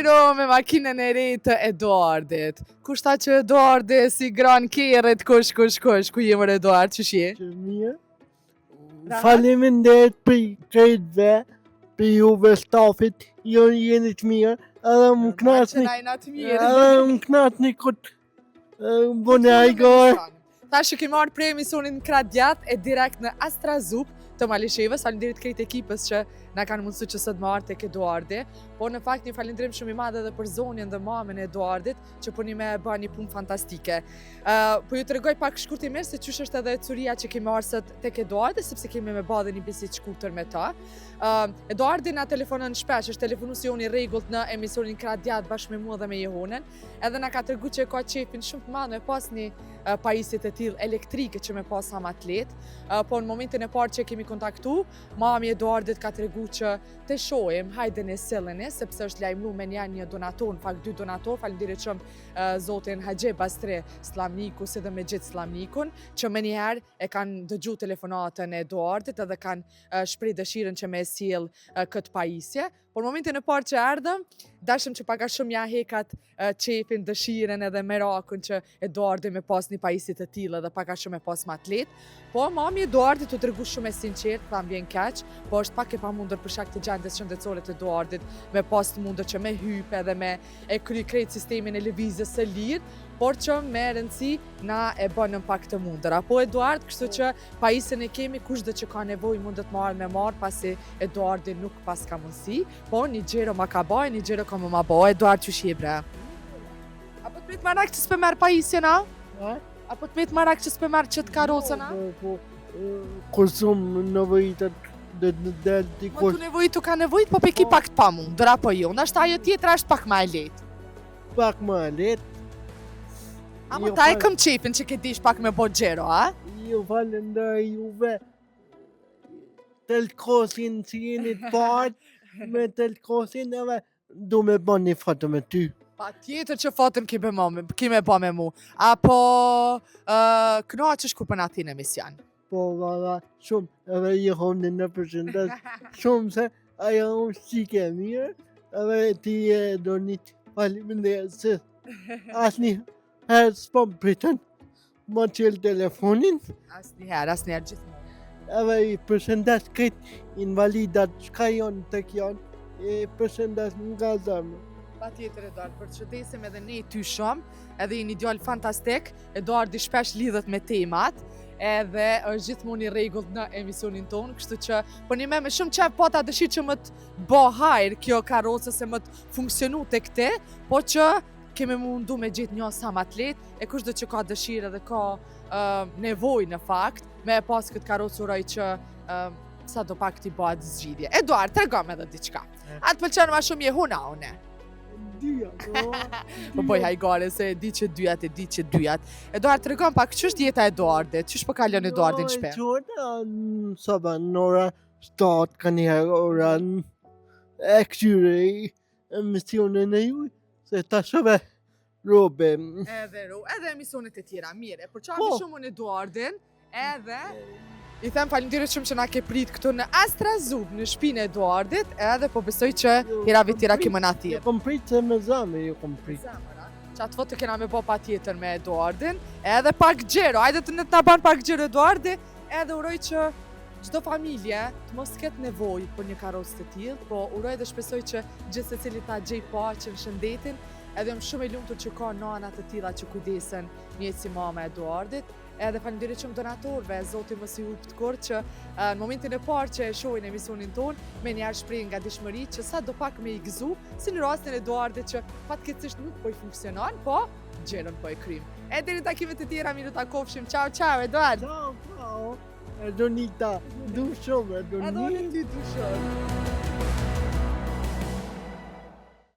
Giro me makinën e re të Eduardit. Kush tha që Eduardi si gran kerrit, kush, ku jemër Eduard, që shje? Që mirë. Faleminderit për krejtve, për juve stafit, ju jeni të mirë, edhe më knasni, këtë bone ajgore. Ta që kemi marrë prej emisionin Krah Djath e direkt në Astra Zup të Malishevës. Falenderit krejt ekipës që na kanë mundësu që sot marrë tek Eduardi. Po në fakt një falendrim shumë i madh edhe për zonjën dhe mamën e Eduardit që po me e bën një punë fantastike. Po ju tregoj pak shkurtimisht se çysh është edhe curia që kemi marrë sot tek Eduardi, sepse kemi me bë një bisedë shkurtër me ta. Eduardi na telefonon shpesh, është telefonuesi jon i rregullt në emisionin Krah Djath bashkë me mua dhe me Jehonën. Edhe na ka treguar që ka qefin shumë të madh me pas një pajisje të tillë elektrike që me pas sa atlet. Po në momentin e parë që kemi kontaktu, mami Eduardit ka treguar që të shohim, hajde ne silleni, sepse është lajmëruar me një donator, në fakt 2 donator, falenderit shumë zotin Haxhe Bastre Slamniku si dhe me gjithë Slamnikun, që më njëherë e kanë dëgju telefonatën e Eduardit edhe kanë shpreh dëshirën që me sjell këtë pajisje. Por në momentin e parë që erdhëm, dashëm që pak a shumë ja hekat qefin, dëshiren edhe merakun që Eduardi me pas një pajisje të tillë dhe pak a shumë me pas më atlet. Po mami Eduardit u tregu shumë e sinqert, tha m'vjen keq, po është pak e pamundur për shkak të gjendjes shëndetësore të Eduardit me pas të mundur që me hype edhe me e kry krejt sistemin e lëvizjes së lirë, por që me rëndësi na e bënën pak të mundër. Apo Eduard, kështu që pajisjen e kemi, kushdo që ka nevojë mundet marrë me marrë, pasi Eduardi nuk pas ka mundësi, po një gjero ma ka baj, një gjero ka më ma baj. Eduard, që shje bre? Apo të met marak që s'pe merë pajisjen, a? Apo të met marak që s'pe merë qëtë karocën, a? Kur shumë nevojitet dhe delë t'i Po tu nevojitu ka nevojit, po pe ki pak të pamundur, apo jo? Nështë ajo tjetër është pak ma e letë. Pak ma e letë. Apo ta e këm qepin që ke dish pak me bo gjero, a? Ju falendoj juve. Telkosin që jeni të partë, me telkosin edhe du me bën një foto me ty. Pa tjetër që fotën ki me bo me mu. Apo knaqësh kur për na ti në emision? Po valla, shumë, edhe Jehonën në përshëndes, shumë se ajo është qike mirë, edhe ti e do një faleminderit se asnjë herë s'po më pritën, më qelë telefonin. Asnjëherë gjithmonë. Edhe i përshëndes këtë invalidat çka janë tek janë, i përshëndes nga zemra. Pa tjetër Eduard, për të shëndesim edhe ne ty shumë, edhe i një djallë fantastik, Eduardi shpesh lidhet me temat, edhe është gjithmonë i rregullt në emisionin tonë, kështu që po një me shumë qef po ta dëshirë që më të bo hajrë kjo karocë se më të funksionu të këte, po që kemi mundu me gjithë një sa më atlet, e kushdo që ka dëshirë dhe ka nevoj në fakt, me pas këtë karocë uroj që sa do pak t'i bëhet zgjidhje. Eduard, tregom edhe diçka. Atë pëlqen ma shumë Jehuna, une? Po boj hajgare se e di që dyjat. Eduard, tregom pak, qështë jeta Eduardit? Qështë po kalon Eduardin shpe? Saba në ora 7, ka njëherë ora e këtyre emisionin e juj, se ta shëve robe. Edhe emisionet e tjera, mire. Por qa mi shumë në Eduardin, edhe i them falenderit shumë që na ke prit këtu në Astra Zup, në shtëpinë e Eduardit, edhe po besoj që herave tjera kemi na tjetër. Kom prit se me zemër, ju kom prit. Që atë foto kena me bo pa tjetër me Eduardin, edhe pak gjero, hajde të në të ban pak gjero Eduardi, edhe uroj që çdo familje të mos ketë nevojë për një karrocë të tillë, po uroj dhe shpresoj që gjithë secili ta gjej paqen, shëndetin, edhe jam shumë e lumtur që ka nana të tilla që kujdesen njëjtë si mama e Eduardit. Edhe falenderit shumë donatorëve, Zoti mos i hup të kurrë që në momentin e parë që e shohin emisionin tonë, me njerë shpreh nga dishmëri që sa do pak me i gëzu, si në rastin e Eduardit që fatkeqësisht nuk po i funksionon, po gjerën po e krym. E deri në takimet e tjera, miru ta kofshim. Ciao, Eduard! Ciao! Edonita, du shumë, Edonita. Edhe unë ty du shumë.